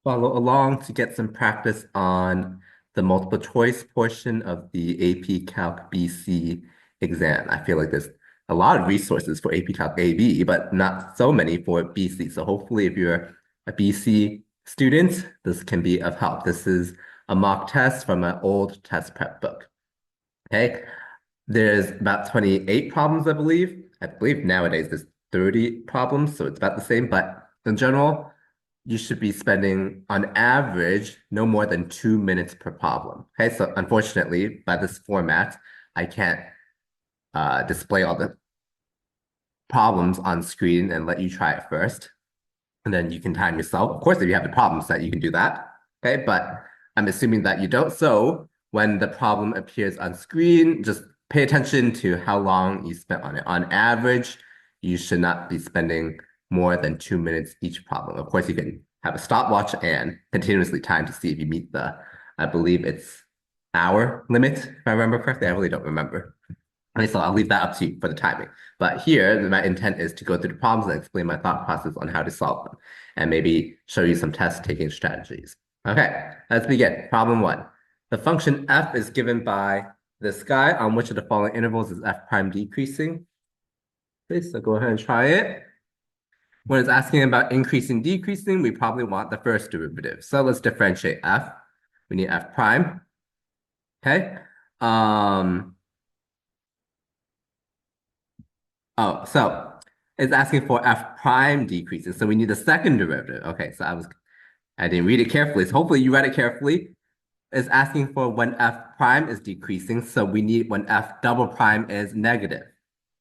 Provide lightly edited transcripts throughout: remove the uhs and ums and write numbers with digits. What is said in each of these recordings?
follow along to get some practice on the multiple choice portion of the AP Calc BC exam. I feel like there's a lot of resources for AP Calc AB, but not so many for BC. So hopefully if you're a BC student, this can be of help. This is a mock test from an old test prep book. Okay. There's about 28 problems, I believe. I believe nowadays there's 30 problems, so it's about the same. But in general, you should be spending, on average, no more than 2 minutes per problem. Okay, so unfortunately, by this format, I can't display all the problems on screen and let you try it first. And then you can time yourself. Of course, if you have the problem set, you can do that. Okay, but I'm assuming that you don't. So when the problem appears on screen, just pay attention to how long you spent on it. On average, you should not be spending more than 2 minutes each problem. Of course, you can have a stopwatch and continuously time to see if you meet the, I believe it's hour limit, if I remember correctly. I really don't remember. Okay, so I'll leave that up to you for the timing. But here, my intent is to go through the problems and explain my thought process on how to solve them, and maybe show you some test-taking strategies. Okay, let's begin. Problem one. The function f is given by this guy. On which of the following intervals is f prime decreasing? Okay, so go ahead and try it. When it's asking about increasing, decreasing, we probably want the first derivative. So let's differentiate f. We need f prime. Okay. Oh, so it's asking for f prime decreases. So we need the second derivative. Okay, so I didn't read it carefully. So hopefully you read it carefully. It's asking for when f prime is decreasing. So we need when f double prime is negative.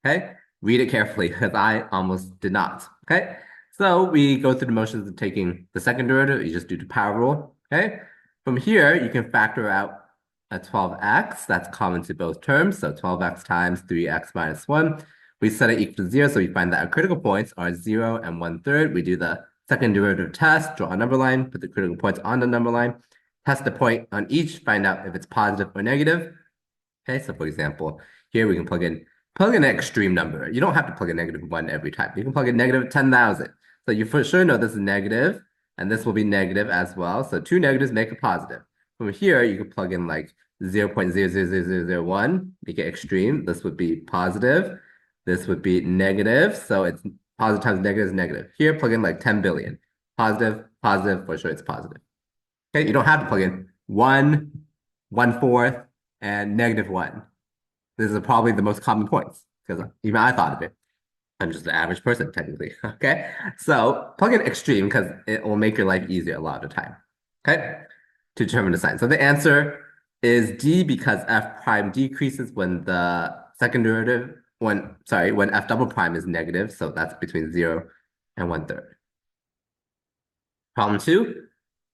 Okay, read it carefully because I almost did not. Okay, so we go through the motions of taking the second derivative. You just do the power rule. Okay, from here you can factor out a 12x. That's common to both terms. So 12x times 3x minus 1. We set it equal to 0, so we find that our critical points are 0 and 1/3. We do the second derivative test, draw a number line, put the critical points on the number line, test the point on each, find out if it's positive or negative. Okay, so for example, here we can plug in an extreme number. You don't have to plug in -1 every time. You can plug in negative 10,000. So you for sure know this is negative, and this will be negative as well. So two negatives make a positive. From here, you can plug in like 0.000001, make it extreme. This would be positive. This would be negative. So it's positive times negative is negative. Here, plug in like 10 billion. Positive, positive, for sure it's positive. Okay, you don't have to plug in 1, 1/4, and -1. This is probably the most common points because even I thought of it. I'm just an average person, technically. Okay, so plug in extreme because it will make your life easier a lot of the time. Okay, to determine the sign. So the answer is D because f prime decreases when the second derivative, when f double prime is negative. So that's between 0 and 1/3. Problem two.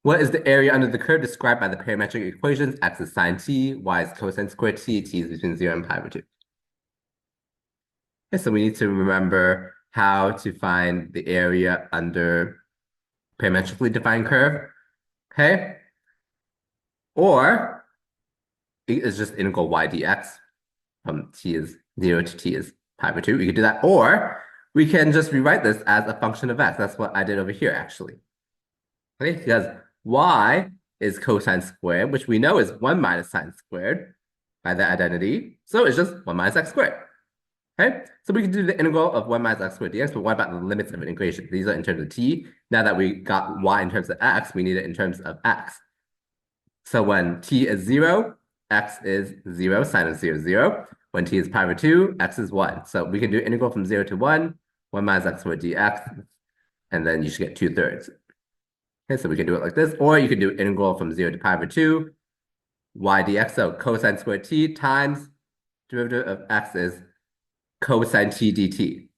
What is the area under the curve described by the parametric equations? X is sine t, y is cosine squared t, t is between 0 and pi over 2. Okay, so we need to remember how to find the area under parametrically defined curve. Okay? Or it's just integral y dx from t is 0 to t is pi over 2. We could do that. Or we can just rewrite this as a function of x. That's what I did over here, actually. Okay, because y is cosine squared, which we know is 1 minus sine squared by that identity. So it's just 1 minus x squared. Okay, so we can do the integral of 1 minus x squared dx, but what about the limits of integration? These are in terms of t. Now that we got y in terms of x, we need it in terms of x. So when t is 0, x is 0, sine of 0 is 0. When t is pi over 2, x is 1. So we can do integral from 0 to 1 minus x squared dx, and then you should get 2/3. Okay, so we can do it like this, or you can do integral from 0 to pi over 2, y dx, so cosine squared t times derivative of x is cosine t dt.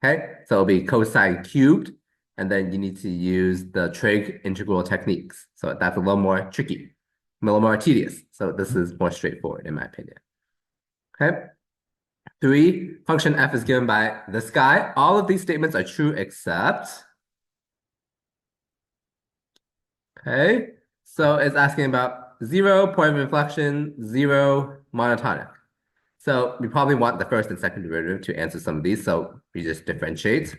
Okay, so it'll be cosine cubed, and then you need to use the trig integral techniques. So that's a little more tricky, a little more tedious. So this is more straightforward in my opinion. Okay. 3, function f is given by this guy. All of these statements are true except, okay, so it's asking about 0, point of inflection, 0, monotonic. So we probably want the first and second derivative to answer some of these. So we just differentiate.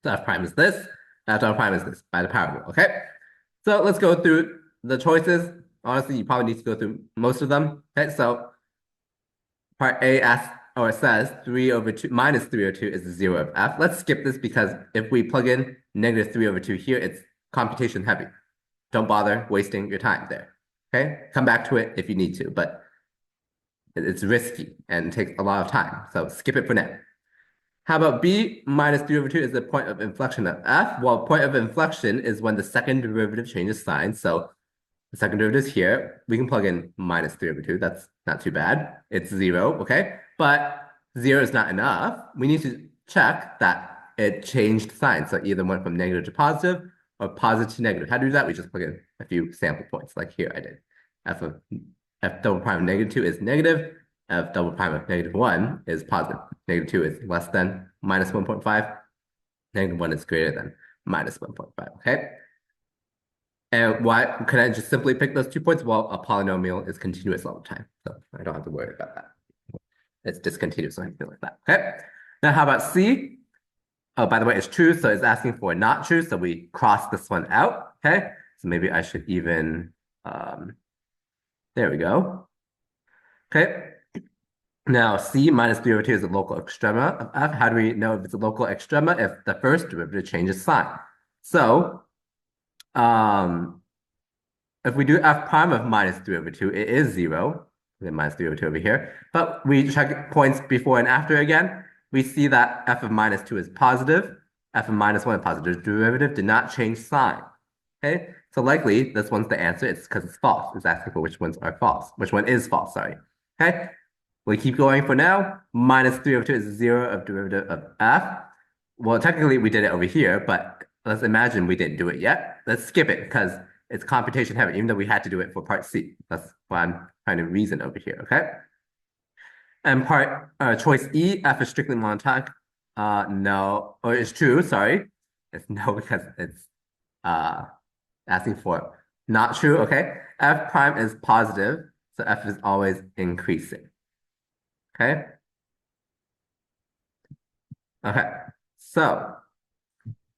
So f prime is this. F double prime is this by the power rule. Okay. So let's go through the choices. Honestly, you probably need to go through most of them. Okay. So part A asks or says 3 over 2 minus 3 over 2 is the 0 of F. Let's skip this because if we plug in negative 3 over 2 here, it's computation heavy. Don't bother wasting your time there. Okay. Come back to it if you need to, but it's risky and takes a lot of time. So skip it for now. How about B minus 3 over 2 is the point of inflection of F? Well, point of inflection is when the second derivative changes sign. So the second derivative is here. We can plug in minus 3 over 2. That's not too bad. It's 0, okay? But 0 is not enough. We need to check that it changed sign. So either went from negative to positive or positive to negative. How to do that? We just plug in a few sample points, like here I did. F double prime of negative 2 is negative. F double prime of negative 1 is positive. Negative 2 is less than minus 1.5. Negative 1 is greater than minus 1.5, okay? And why can I just simply pick those 2 points? Well, a polynomial is continuous all the time, so I don't have to worry about that. It's discontinuous or anything like that, okay? Now, how about C? Oh, by the way, it's true, so it's asking for not true, so we cross this one out, okay? So maybe I should even, there we go. Okay. Now, C minus 3 over 2 is the local extrema of F. How do we know if it's a local extrema? If the first derivative changes sign. So, if we do F prime of minus 3 over 2, it is 0. Then minus 3 over 2 over here. But we check points before and after again. We see that F of minus 2 is positive. F of minus 1 is positive. Derivative did not change sign. Okay, so likely this one's the answer. It's because it's false. It's asking for which ones are false. Which one is false, sorry. Okay, we keep going for now. Minus 3 over 2 is 0 of derivative of F. Well, technically we did it over here, but let's imagine we didn't do it yet. Let's skip it because it's computation heavy, even though we had to do it for part C. That's why I'm trying to reason over here, okay? And part choice E, F is strictly monotonic. No, or it's true, sorry. It's no because it's asking for not true, okay? F prime is positive, so F is always increasing, okay? Okay, so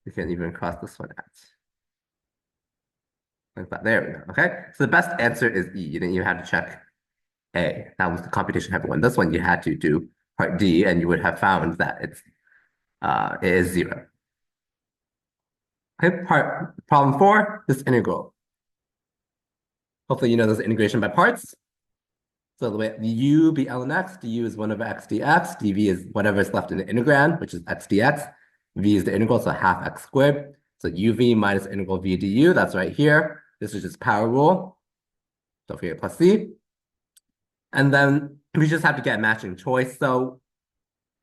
we can even cross this one out. Like that. There we go. Okay. So the best answer is E. You didn't even have to check A. That was the computation heavy one. This one you had to do part D, and you would have found that it is 0. Okay, problem 4, this integral. Hopefully you know this integration by parts. So the way u be ln x, du is 1 over x dx, dv is whatever is left in the integrand, which is x dx. V is the integral, so half x squared. So uv minus integral v du, that's right here. This is just power rule. Don't forget plus c. And then we just have to get a matching choice. So,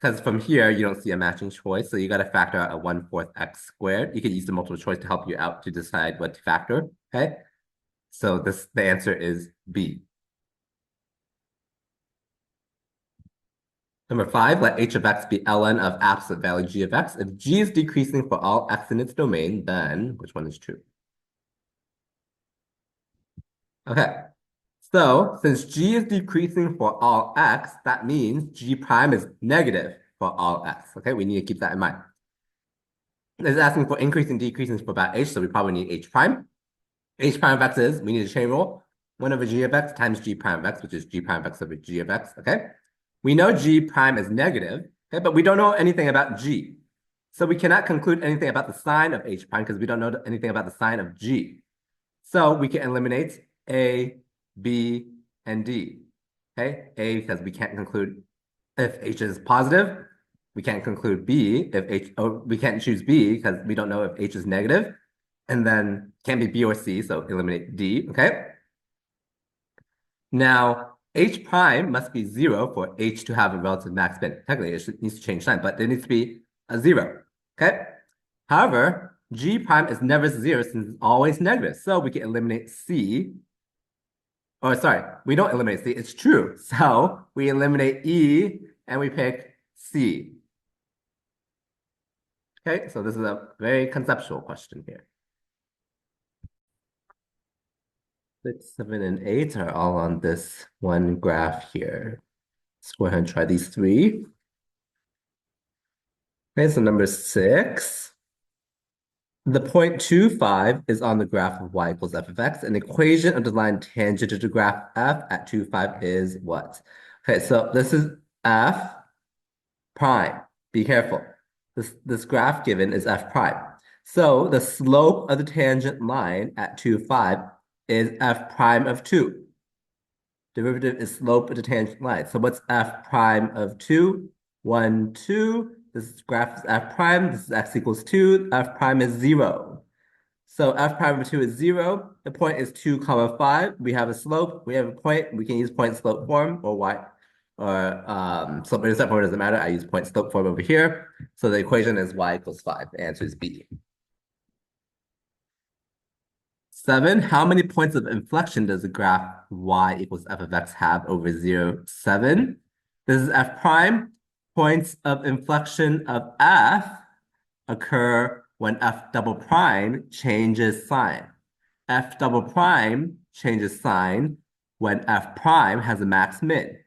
because from here, you don't see a matching choice. So you got to factor out a 1/4 x squared. You could use the multiple choice to help you out to decide what to factor. Okay. So the answer is B. Number 5, let h of x be ln of absolute value g of x. If g is decreasing for all x in its domain, then which one is true? Okay. So since g is decreasing for all x, that means g prime is negative for all x. Okay, we need to keep that in mind. It's asking for increasing, decreasing for about h, so we probably need h prime. H prime of x is, we need a chain rule, 1 over g of x times g prime of x, which is g prime of x over g of x, okay? We know g prime is negative, okay, but we don't know anything about g. So we cannot conclude anything about the sign of h prime because we don't know anything about the sign of g. So we can eliminate A, B, and D. Okay, A because we can't conclude if H is positive. We can't conclude B if H, or we can't choose B because we don't know if H is negative. And then can't be B or C, so eliminate D, okay? Now, H prime must be 0 for H to have a relative max spin. Technically, it needs to change sign, but it needs to be a 0, okay? However, G prime is never 0 since it's always negative. So we can eliminate C. Or sorry, we don't eliminate C, it's true. So we eliminate E and we pick C. Okay, so this is a very conceptual question here. 6, 7, and 8 are all on this one graph here. So we're going to try these 3. Okay, so number 6. The point 2, 5 is on the graph of y equals f of x. An equation of the line tangent to the graph f at 2, 5 is what? Okay, so this is f prime. Be careful. This graph given is f prime. So the slope of the tangent line at 2, 5 is f prime of 2. Derivative is slope of the tangent line. So what's f prime of 2? 1, 2. This graph is f prime. This is x equals 2. F prime is 0. So f prime of 2 is 0. The point is 2 comma 5. We have a slope. We have a point. We can use point slope form or y or slope intercept form doesn't matter. I use point slope form over here. So the equation is y equals 5. The answer is B. 7, how many points of inflection does the graph y equals f of x have over 0, 7? This is f prime. Points of inflection of f occur when f double prime changes sign. F double prime changes sign when f prime has a max min,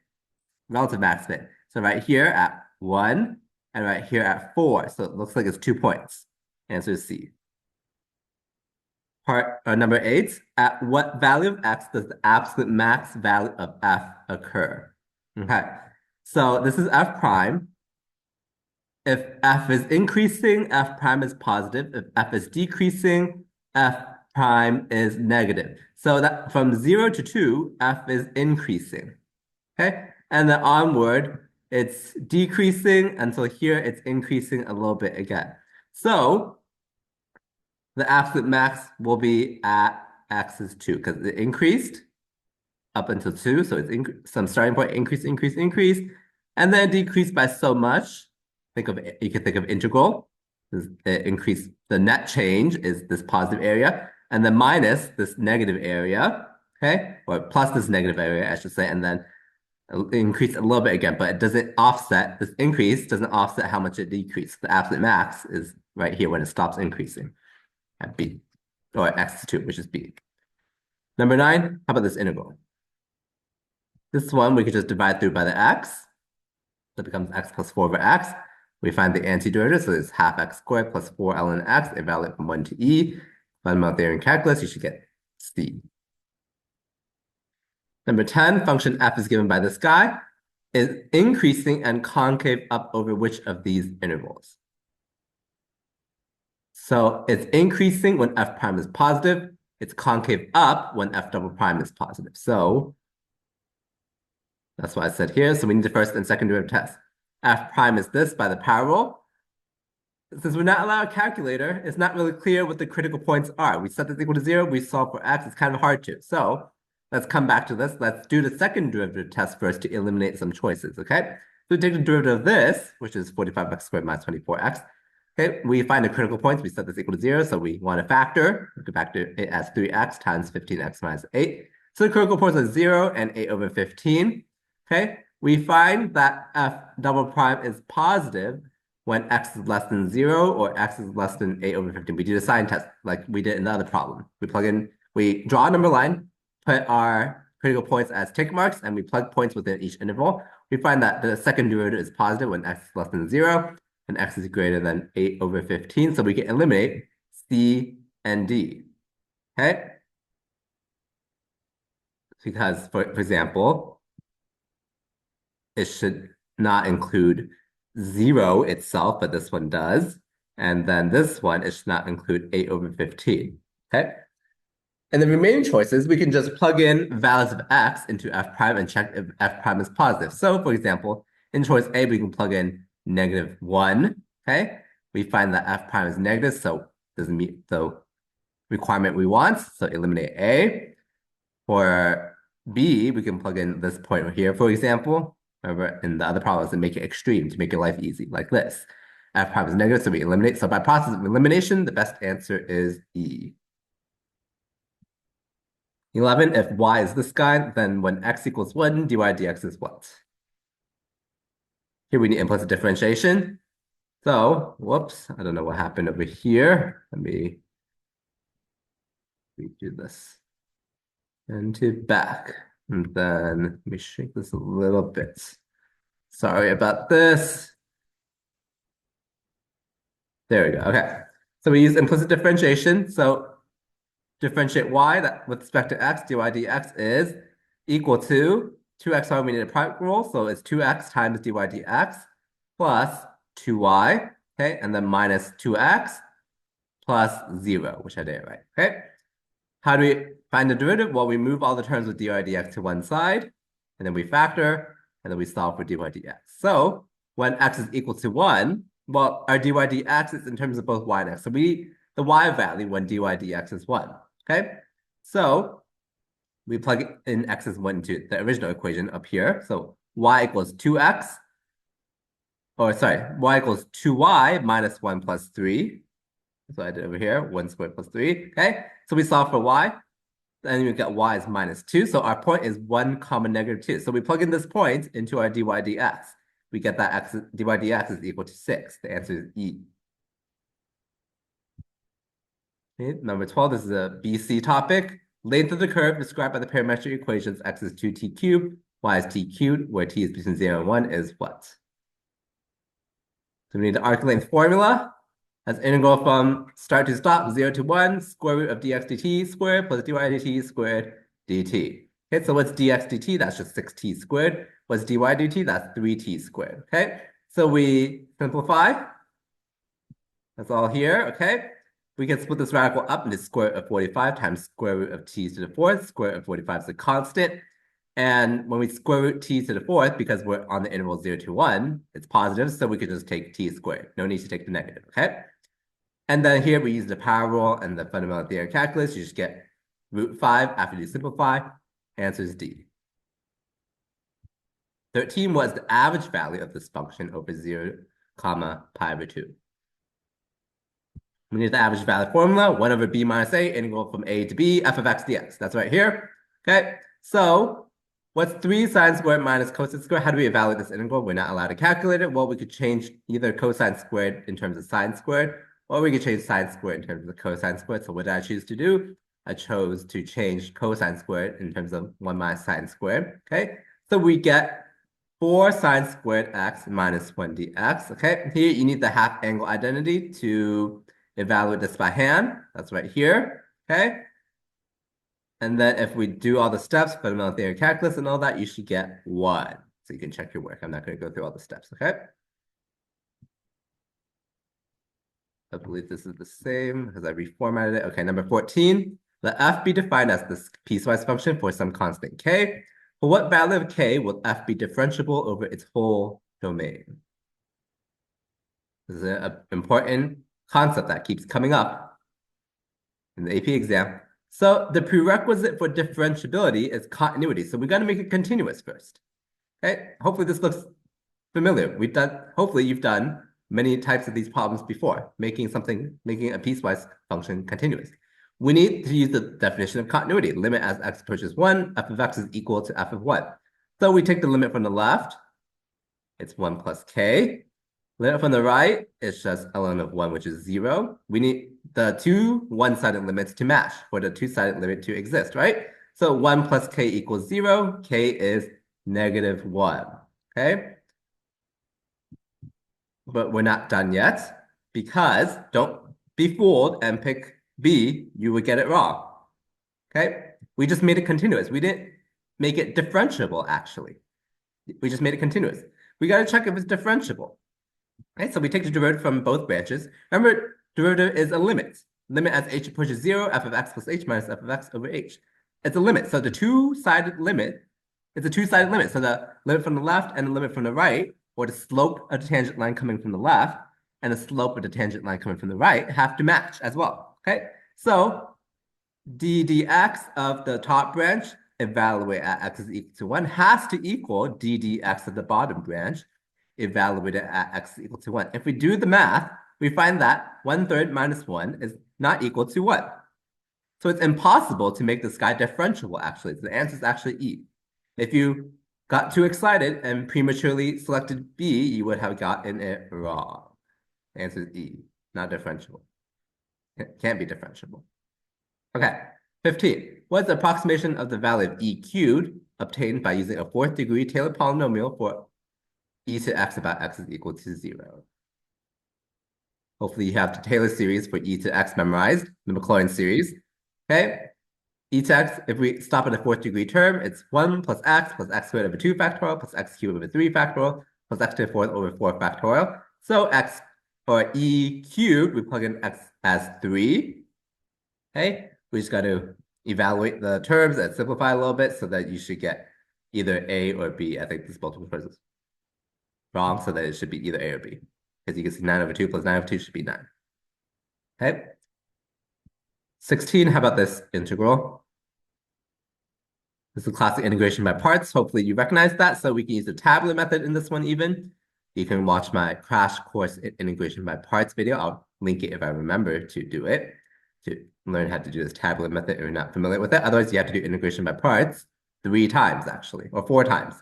relative max min. So right here at 1 and right here at 4. So it looks like it's 2 points. Answer is C. Part number 8, at what value of x does the absolute max value of f occur? Okay, so this is f prime. If f is increasing, f prime is positive. If f is decreasing, f prime is negative. So that from 0 to 2, f is increasing. Okay, and then onward, it's decreasing until here it's increasing a little bit again. So the absolute max will be at x is 2 because it increased up until 2. So it's some starting point, increase, increase, increase, and then decrease by so much. You can think of integral. Increase, the net change is this positive area, and then minus this negative area, okay? Or plus this negative area, I should say, and then increase a little bit again, but it doesn't offset, this increase doesn't offset how much it decreased. The absolute max is right here when it stops increasing at B, or x is 2, which is B. Number 9, how about this integral? This one we could just divide through by the x. So it becomes x plus 4 over x. We find the antiderivative, so it's half x squared plus 4 ln x, evaluate from 1 to e. Fundamental theory in calculus, you should get C. Number 10, function f is given by this guy, is increasing and concave up over which of these intervals? So it's increasing when f prime is positive. It's concave up when f double prime is positive. So that's what I said here. So we need the first and second derivative test. F prime is this by the power rule. Since we're not allowed a calculator, it's not really clear what the critical points are. We set this equal to 0, we solve for x, it's kind of hard to. So let's come back to this. Let's do the second derivative test first to eliminate some choices, okay? So we take the derivative of this, which is 45x squared minus 24x. Okay, we find the critical points. We set this equal to 0, so we want to factor. We can factor it as 3x times 15x minus 8. So the critical points are 0 and 8 over 15. Okay, we find that f double prime is positive when x is less than 0 or x is less than 8 over 15. We do the sign test like we did in the other problem. We draw a number line, put our critical points as tick marks, and we plug points within each interval. We find that the second derivative is positive when x is less than 0 and x is greater than 8 over 15. So we can eliminate C and D. Okay? Because, for example, it should not include 0 itself, but this one does. And then this one, it should not include 8 over 15. Okay? And the remaining choices, we can just plug in values of x into f prime and check if f prime is positive. So, for example, in choice A, we can plug in -1, okay? We find that f prime is negative, so doesn't meet the requirement we want, so eliminate A. For B, we can plug in this point right here, for example. Remember, in the other problems, to make it extreme, to make your life easy, like this. F prime is negative, so we eliminate. So by process of elimination, the best answer is E. 11, if y is this guy, then when x equals 1, dy dx is what? Here we need implicit differentiation. So, whoops, I don't know what happened over here. Let me redo this. And to back. And then let me shrink this a little bit. Sorry about this. There we go. Okay. So we use implicit differentiation. So differentiate y that with respect to x, dy dx is equal to 2x over, we need a product rule. So it's 2x times dy dx plus 2y, okay? And then minus 2x plus 0, which I did right, okay? How do we find the derivative? Well, we move all the terms with dy dx to one side, and then we factor, and then we solve for dy dx. So when x is equal to 1, well, our dy dx is in terms of both y and x. So the y value when dy dx is 1, okay? So we plug in x as 1 into the original equation up here. So y equals 2x, or sorry, y equals 2y minus 1 plus 3. So I did over here, 1 squared plus 3, okay? So we solve for y, and we get y is minus 2. So our point is 1 comma negative 2. So we plug in this point into our dy dx. We get that x dy dx is equal to 6. The answer is E. Okay, number 12, this is a BC topic. Length of the curve described by the parametric equations x is 2t cubed, y is t cubed, where t is between 0 and 1 is what? So we need the arc length formula. That's integral from start to stop, 0 to 1, square root of dx dt squared plus dy dt squared dt. Okay, so what's dx dt? That's just 6t squared. What's dy dt? That's 3t squared. Okay, so we simplify. That's all here, okay? We can split this radical up into square root of 45 times square root of t to the fourth. Square root of 45 is a constant. And when we square root t to the fourth, because we're on the interval 0 to 1, it's positive, so we could just take t squared. No need to take the negative, okay? And then here we use the power rule and the fundamental theory of calculus. You just get root 5 after you simplify. Answer is D. 13 was the average value of this function over 0, comma, pi over 2. We need the average value formula, 1 over b minus a, integral from a to b, f of x dx. That's right here. Okay, so what's 3 sine squared minus cosine squared? How do we evaluate this integral? We're not allowed to calculate it. Well, we could change either cosine squared in terms of sine squared, or we could change sine squared in terms of cosine squared. So what did I choose to do? I chose to change cosine squared in terms of 1 minus sine squared. Okay, so we get 4 sine squared x minus 1 dx. Okay, here you need the half angle identity to evaluate this by hand. That's right here. Okay, and then if we do all the steps, fundamental theory of calculus and all that, you should get 1. So you can check your work. I'm not going to go through all the steps. Okay. I believe this is the same because I reformatted it. Okay, number 14. Let f be defined as this piecewise function for some constant k. For what value of k will f be differentiable over its whole domain? This is an important concept that keeps coming up in the AP exam. So the prerequisite for differentiability is continuity. So we got to make it continuous first. Okay, hopefully this looks familiar. Hopefully you've done many types of these problems before, making a piecewise function continuous. We need to use the definition of continuity. Limit as x approaches 1, f of x is equal to f of 1. So we take the limit from the left, it's 1 plus k. Limit from the right, it's just ln of 1, which is 0. We need the two one-sided limits to match for the two-sided limit to exist, right? So 1 plus k equals 0. K is negative 1, okay? But we're not done yet because don't be fooled and pick B, you would get it wrong, okay? We just made it continuous. We didn't make it differentiable, actually. We just made it continuous. We got to check if it's differentiable. Right, so we take the derivative from both branches. Remember, derivative is a limit. Limit as h approaches 0, f of x plus h minus f of x over h. It's a limit. So the two-sided limit, it's a two-sided limit. So the limit from the left and the limit from the right, or the slope of the tangent line coming from the left and the slope of the tangent line coming from the right have to match as well. Okay, so d dx of the top branch, evaluate at x is equal to 1, has to equal d dx of the bottom branch, evaluated at x is equal to 1. If we do the math, we find that 1/3 minus 1 is not equal to 1. So it's impossible to make this guy differentiable, actually. So the answer is actually E. If you got too excited and prematurely selected B, you would have gotten it wrong. The answer is E, not differentiable. It can't be differentiable. Okay, 15. What is the approximation of the value of E cubed obtained by using a 4th degree Taylor polynomial for e to x about x is equal to 0? Hopefully you have the Taylor series for e to x memorized, the Maclaurin series. Okay, e to x, if we stop at a fourth degree term, it's 1 plus x squared over 2 factorial plus x cubed over 3 factorial plus x to the fourth over 4 factorial. So x, or e cubed, we plug in x as 3. Okay, we just got to evaluate the terms and simplify a little bit so that you should get either A or B. I think this multiple choice is wrong, so that it should be either A or B. Because you can see 9 over 2 plus 9 over 2 should be 9. Okay. 16, how about this integral? This is classic integration by parts. Hopefully you recognize that. So we can use the tabular method in this one even. You can watch my crash course in integration by parts video. I'll link it if I remember to do it, to learn how to do this tabular method if you're not familiar with it. Otherwise, you have to do integration by parts 3 times actually, or 4 times.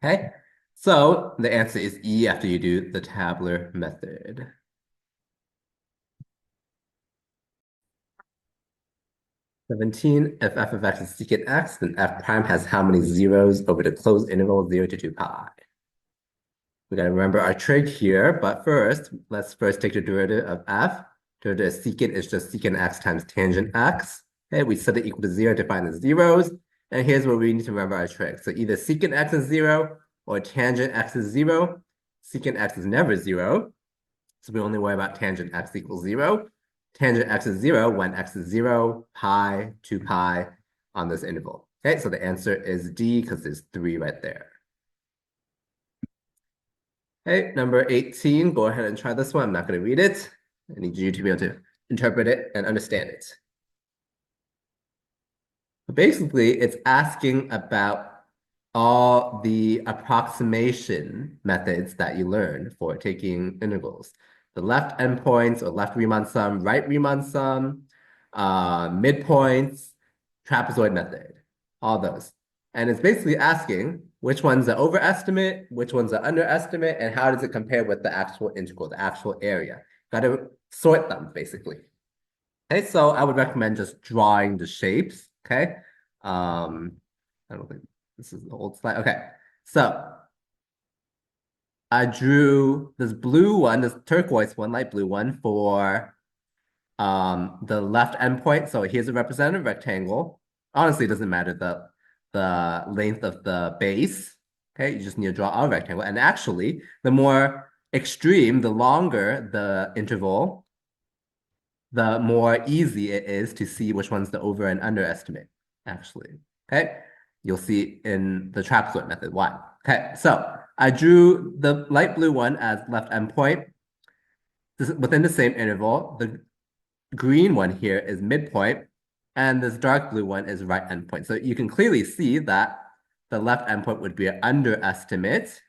Okay, so the answer is E after you do the tabular method. Seventeen, if f of x is secant x, then f prime has how many zeros over the closed interval 0 to 2 pi? We got to remember our trig here, but first, let's first take the derivative of f. Derivative of secant is just secant x times tangent x. Okay, we set it equal to 0, define the zeros. And here's where we need to remember our trig. So either secant x is 0 or tangent x is 0. Secant x is never 0. So we only worry about tangent x equals 0. Tangent x is 0 when x is 0, pi, 2 pi on this interval. Okay, so the answer is D because there's 3 right there. Okay, number 18, go ahead and try this one. I'm not going to read it. I need you to be able to interpret it and understand it. But basically, it's asking about all the approximation methods that you learn for taking integrals. The left endpoints or left Riemann sum, right Riemann sum, midpoints, trapezoid method, all those. And it's basically asking which one's an overestimate, which one's an underestimate, and how does it compare with the actual integral, the actual area. Got to sort them, basically. Okay, so I would recommend just drawing the shapes, okay? I don't think this is the old slide. Okay, so I drew this blue one, this turquoise one, light blue one for the left endpoint. So here's a representative rectangle. Honestly, it doesn't matter the length of the base. Okay, you just need to draw a rectangle. And actually, the more extreme, the longer the interval, the more easy it is to see which one's the over and underestimate, actually. Okay, you'll see in the trapezoid method why. Okay, so I drew the light blue one as left endpoint. This is within the same interval. The green one here is midpoint, and this dark blue one is right endpoint. So you can clearly see that the left endpoint would be an underestimate,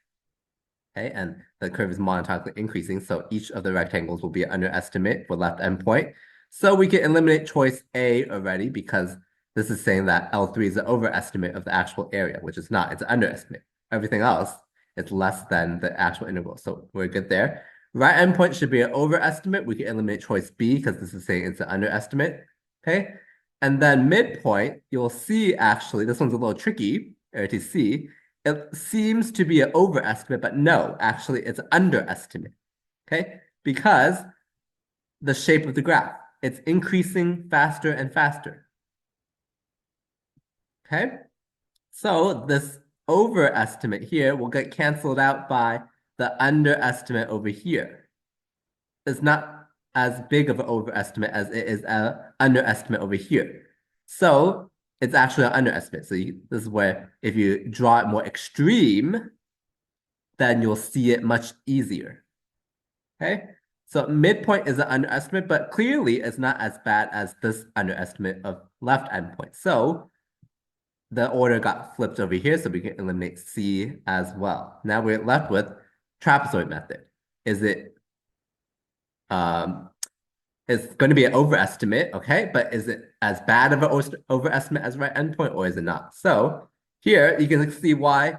okay, and the curve is monotonically increasing, so each of the rectangles will be an underestimate for left endpoint. So we can eliminate choice A already because this is saying that L3 is an overestimate of the actual area, which is not, it's an underestimate. Everything else is less than the actual interval, so we're good there. Right endpoint should be an overestimate. We can eliminate choice B because this is saying it's an underestimate, okay? And then midpoint, you'll see actually, this one's a little tricky to see. It seems to be an overestimate, but no, actually it's an underestimate, okay? Because the shape of the graph, it's increasing faster and faster, okay? So this overestimate here will get canceled out by the underestimate over here. It's not as big of an overestimate as it is an underestimate over here. So it's actually an underestimate. So this is where if you draw it more extreme, then you'll see it much easier. Okay? So midpoint is an underestimate, but clearly it's not as bad as this underestimate of left endpoint. So the order got flipped over here, so we can eliminate C as well. Now we're left with trapezoid method. Is it it's going to be an overestimate, okay? But is it as bad of an overestimate as right endpoint, or is it not? So here you can see why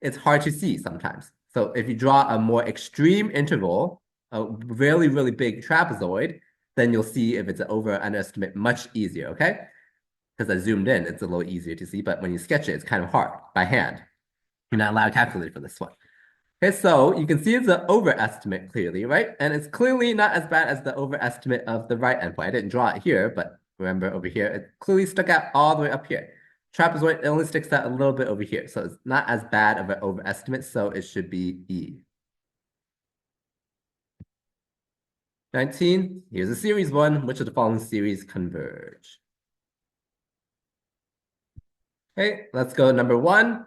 it's hard to see sometimes. So if you draw a more extreme interval, a really, really big trapezoid, then you'll see if it's an over or underestimate much easier, okay? Because I zoomed in, it's a little easier to see, but when you sketch it, it's kind of hard by hand. You're not allowed a calculator for this one. Okay, so you can see it's an overestimate clearly, right? And it's clearly not as bad as the overestimate of the right endpoint. I didn't draw it here, but remember over here, it clearly stuck out all the way up here. Trapezoid, it only sticks out a little bit over here. So it's not as bad of an overestimate, so it should be E. 19, here's a series one. Which of the following series converge? Okay, let's go number one.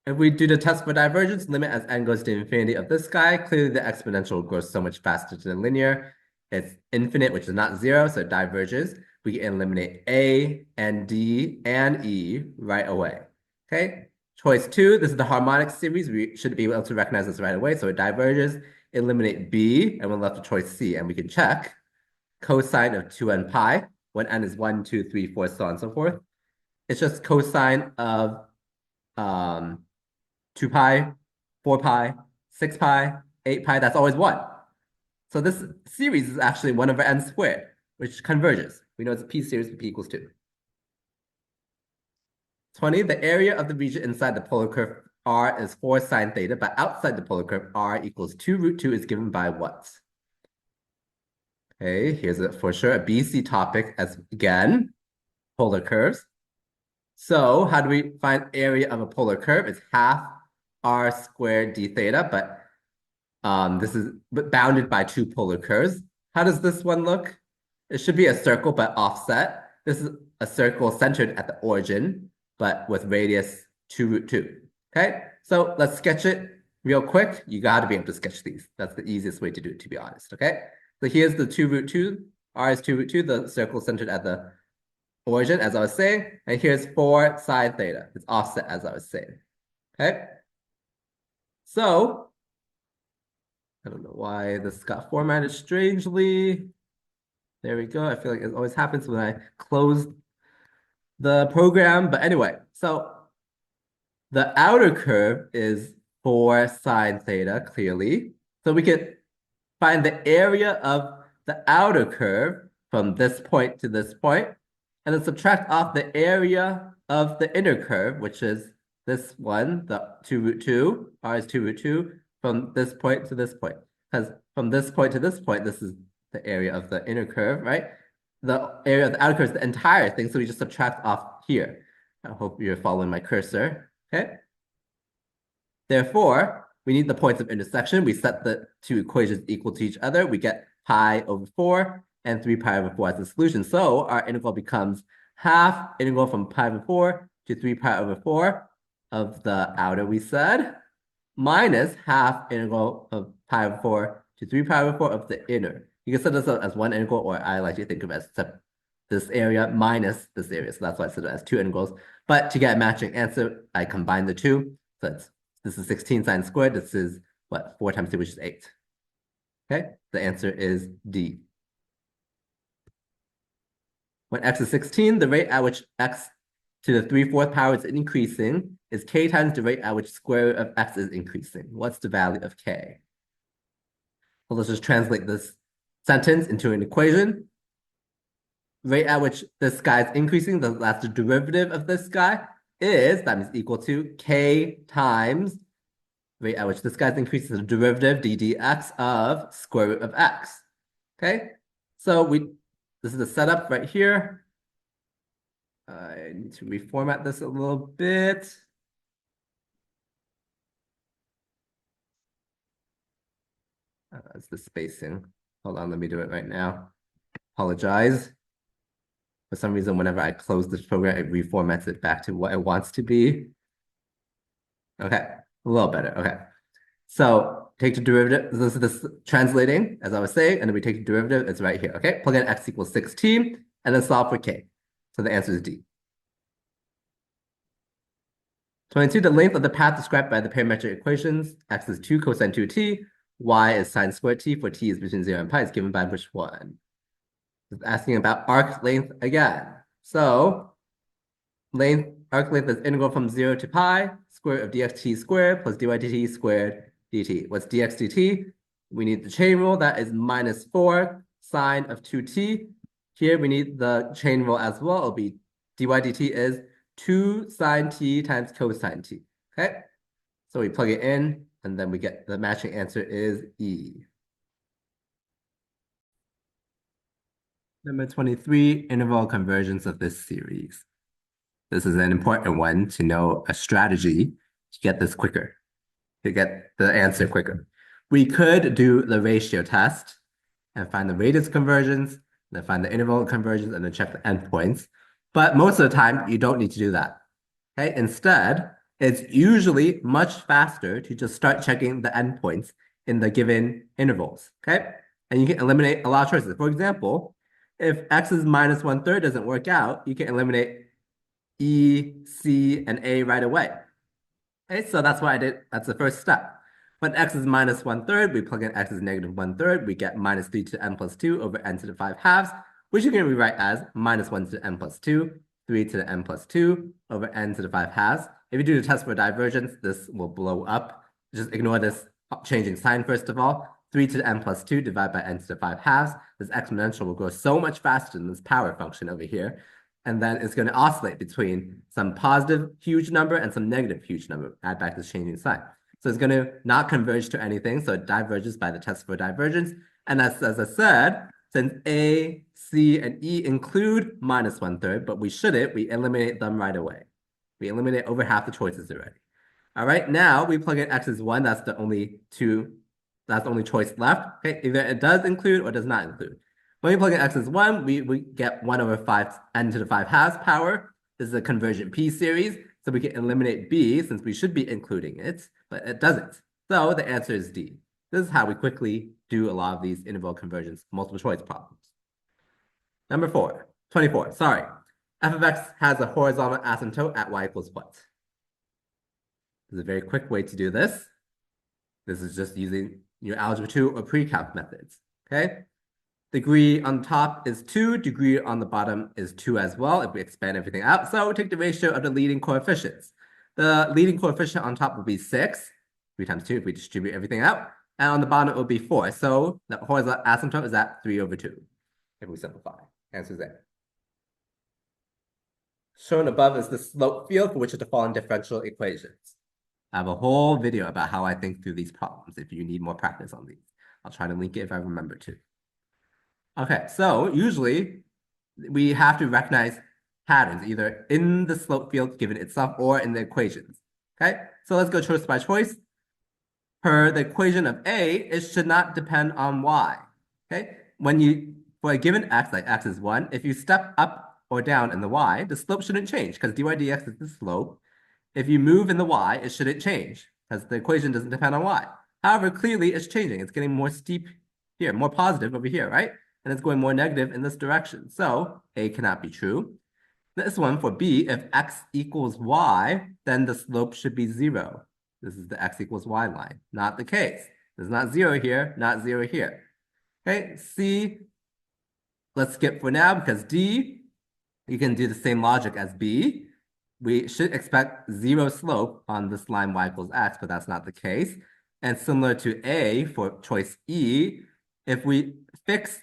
If we do the test for divergence, limit as n goes to infinity of this guy, clearly the exponential grows so much faster than linear. It's infinite, which is not zero, so it diverges. We can eliminate A and D and E right away. Okay, choice two, this is the harmonic series. We should be able to recognize this right away. So it diverges, eliminate B, and we're left with choice C. And we can check cosine of 2n pi when n is 1, 2, 3, 4, so on and so forth. It's just cosine of 2 pi, 4 pi, 6 pi, 8 pi, that's always 1. So this series is actually 1 over n squared, which converges. We know it's a p series with p equals 2. 20, the area of the region inside the polar curve r is 4 sine theta, but outside the polar curve r equals 2 root 2 is given by what? Okay, here's it for sure, a BC topic as again, polar curves. So how do we find area of a polar curve? It's half r squared d theta, but this is bounded by two polar curves. How does this one look? It should be a circle, but offset. This is a circle centered at the origin, but with radius 2 root 2. Okay, so let's sketch it real quick. You got to be able to sketch these. That's the easiest way to do it, to be honest. Okay, so here's the 2 root 2. R is 2 root 2, the circle centered at the origin, as I was saying. And here's 4 sine theta. It's offset, as I was saying. Okay, so I don't know why this got formatted strangely. There we go. I feel like it always happens when I close the program. But anyway, so the outer curve is 4 sine theta, clearly. So we could find the area of the outer curve from this point to this point, and then subtract off the area of the inner curve, which is this one, the 2 root 2, r is 2 root 2, from this point to this point. Because from this point to this point, this is the area of the inner curve, right? The area of the outer curve is the entire thing, so we just subtract off here. I hope you're following my cursor, okay? Therefore, we need the points of intersection. We set the two equations equal to each other. We get pi over 4 and 3 pi over 4 as the solution. So our integral becomes half integral from pi over 4 to 3 pi over 4 of the outer, we said, minus half integral of pi over 4 to 3 pi over 4 of the inner. You can set this up as one integral, or I like to think of it as this area minus this area. So that's why I set it as two integrals. But to get a matching answer, I combine the two. So this is 16 sine squared. This is what? 4 times 2, which is 8. Okay, the answer is D. When x is 16, the rate at which x to the 3/4 power is increasing is k times the rate at which square root of x is increasing. What's the value of k? Well, let's just translate this sentence into an equation. Rate at which this guy is increasing, that's the derivative of this guy, that means equal to k times rate at which this guy's increasing, the derivative ddx of square root of x. Okay, so this is the setup right here. I need to reformat this a little bit. That's the spacing. Hold on, let me do it right now. Apologize. For some reason, whenever I close this program, it reformats it back to what it wants to be. Okay, a little better. Okay. So take the derivative. This is this translating, as I was saying, and then we take the derivative. It's right here. Okay, plug in x equals 16, and then solve for k. So the answer is D. 22, the length of the path described by the parametric equations, x is 2 cosine 2t, y is sine squared t, for t is between 0 and pi, is given by which one? It's asking about arc length again. So arc length is integral from 0 to pi, square root of dxt squared plus dy dt squared dt. What's dx dt? We need the chain rule. That is minus 4 sine of 2t. Here we need the chain rule as well. It'll be dy dt is 2 sine t times cosine t. Okay, so we plug it in. And then we get the matching answer is E. Number 23, interval convergence of this series. This is an important one to know a strategy to get this quicker, to get the answer quicker. We could do the ratio test and find the radius convergence, then find the interval convergence, and then check the endpoints. But most of the time, you don't need to do that. Okay, instead, it's usually much faster to just start checking the endpoints in the given intervals. Okay, and you can eliminate a lot of choices. For example, if x is minus 1/3 doesn't work out, you can eliminate E, C, and A right away. Okay, so that's what I did. That's the first step. When x is minus 1/3, we plug in x is negative 1/3. We get minus 3 to the n plus 2 over n to the 5 halves, which you can rewrite as minus 1 to the n plus 2, 3 to the n plus 2 over n to the 5 halves. If you do the test for divergence, this will blow up. Just ignore this changing sign first of all. 3 to the n plus 2 divided by n to the 5 halves. This exponential will grow so much faster than this power function over here. And then it's going to oscillate between some positive huge number and some negative huge number. Add back this changing sign. So it's going to not converge to anything. So it diverges by the test for divergence. And as I said, since A, C, and E include minus 1/3, but we shouldn't, we eliminate them right away. We eliminate over half the choices already. All right, now we plug in x is 1. That's the only choice left. Okay, either it does include or does not include. When we plug in x is 1, we get 1 over 5 n to the 5 halves power. This is a convergent P series, so we can eliminate B since we should be including it, but it doesn't. So the answer is D. This is how we quickly do a lot of these interval convergence multiple choice problems. Number 24, sorry. F of x has a horizontal asymptote at y equals what? This is a very quick way to do this. This is just using your algebra 2 or pre-calc methods, okay? Degree on top is 2, degree on the bottom is 2 as well if we expand everything out. So we take the ratio of the leading coefficients. The leading coefficient on top will be 6, 3 times 2 if we distribute everything out. And on the bottom it will be 4. So the horizontal asymptote is at 3 over 2 if we simplify. Answer is there. Shown above is the slope field for which is the following differential equations. I have a whole video about how I think through these problems if you need more practice on these. I'll try to link it if I remember to. Okay, so usually we have to recognize patterns either in the slope field given itself or in the equations. Okay, so let's go choice by choice. Per the equation of A, it should not depend on Y. Okay, for a given x, like x is 1, if you step up or down in the Y, the slope shouldn't change because dy dx is the slope. If you move in the Y, it shouldn't change because the equation doesn't depend on Y. However, clearly it's changing. It's getting more steep here, more positive over here, right? And it's going more negative in this direction. So A cannot be true. This one for B, if x equals y, then the slope should be 0. This is the x equals y line. Not the case. There's not 0 here, not 0 here. Okay, C, let's skip for now because D, you can do the same logic as B. We should expect 0 slope on this line y equals x, but that's not the case. And similar to A for choice E, if we fix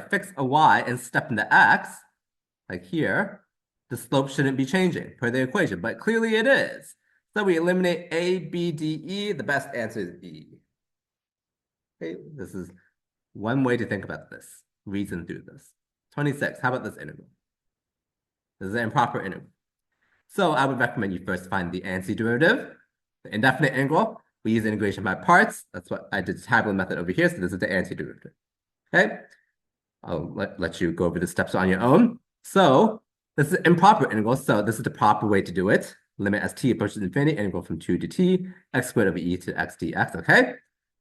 fix a y and step into x, like here, the slope shouldn't be changing per the equation, but clearly it is. So we eliminate A, B, D, E. The best answer is E. Okay, this is one way to think about this, reason through this. 26, how about this integral? This is an improper integral. So I would recommend you first find the antiderivative, the indefinite integral. We use integration by parts. That's what I did the tabular method over here. So this is the antiderivative. Okay. I'll let you go over the steps on your own. So this is improper integral. So this is the proper way to do it. Limit as t approaches infinity, integral from 2 to t, x squared over e to x dx. Okay.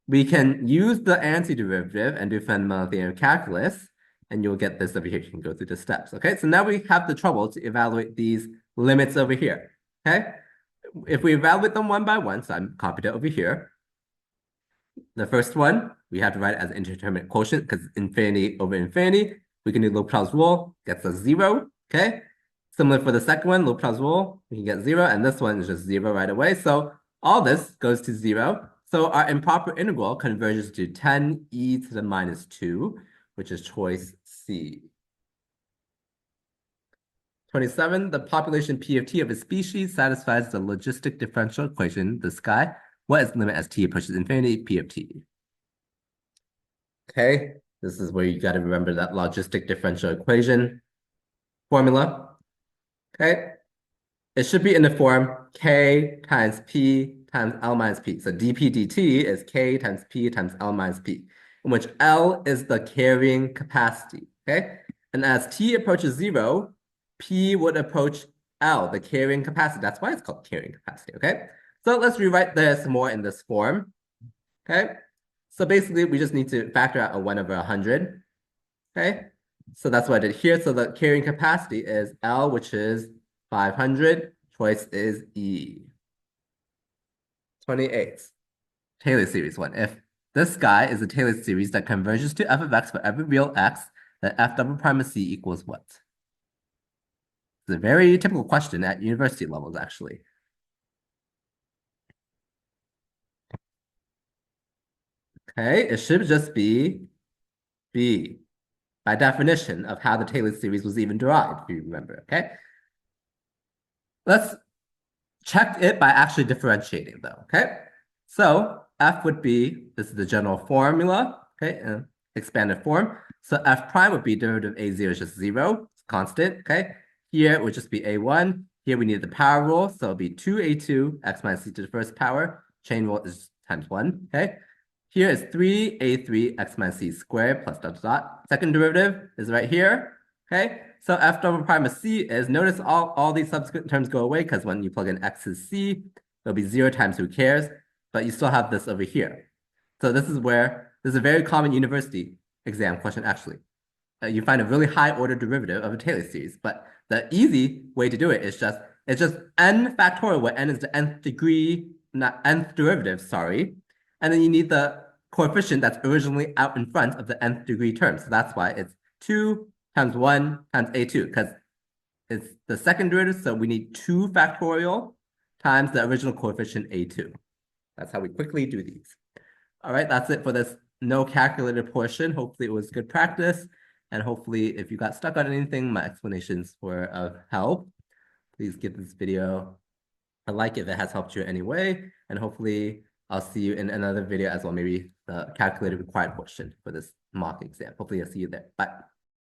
We can use the antiderivative and do fundamental theorem calculus, and you'll get this over here. You can go through the steps. Okay. So now we have the trouble to evaluate these limits over here. Okay. If we evaluate them one by one, so I'm copied it over here. The first one, we have to write it as indeterminate quotient because infinity over infinity. We can do L'Hopital's rule, gets us 0, okay? Similar for the second one, L'Hopital's rule, we can get 0, and this one is just 0 right away. So all this goes to 0. So our improper integral converges to 10e to the minus 2, which is choice C. 27, the population P of T of a species satisfies the logistic differential equation, this guy. What is the limit as T approaches infinity, P of T? Okay, this is where you got to remember that logistic differential equation formula. Okay, it should be in the form K times P times L minus P. So dP dt is K times P times L minus P, in which L is the carrying capacity. Okay, and as T approaches 0, P would approach L, the carrying capacity. That's why it's called carrying capacity. Okay, so let's rewrite this more in this form. Okay, so basically we just need to factor out a 1 over 100. Okay, so that's what I did here. So the carrying capacity is L, which is 500. Choice is E. 28. Taylor series one. If this guy is a Taylor series that converges to f of x for every real x, then f double prime of c equals what? It's a very typical question at university levels, actually. Okay, it should just be B, by definition of how the Taylor series was even derived, if you remember, okay? Let's check it by actually differentiating though, okay? So f would be, this is the general formula, okay, expanded form. So f prime would be derivative of a0 is just 0, it's constant, okay? Here it would just be a1. Here we need the power rule, so it'll be 2a2 x minus c to the first power. Chain rule is times 1, okay? Here is 3a3 x minus c squared plus dot dot. Second derivative is right here, okay? So f double prime of c is, notice all these subsequent terms go away because when you plug in x is c, it'll be 0 times who cares, but you still have this over here. So this is a very common university exam question, actually. You find a really high order derivative of a Taylor series, but the easy way to do it is it's just n factorial, where n is the nth degree, not nth derivative, sorry. And then you need the coefficient that's originally out in front of the nth degree term. So that's why it's 2 times 1 times a2, because it's the second derivative, so we need 2 factorial times the original coefficient a2. That's how we quickly do these. All right, that's it for this no calculator portion. Hopefully it was good practice. And hopefully if you got stuck on anything, my explanations were of help. Please give this video a like if it has helped you in any way. And hopefully I'll see you in another video as well, maybe the calculator required portion for this mock exam. Hopefully I'll see you there. Bye.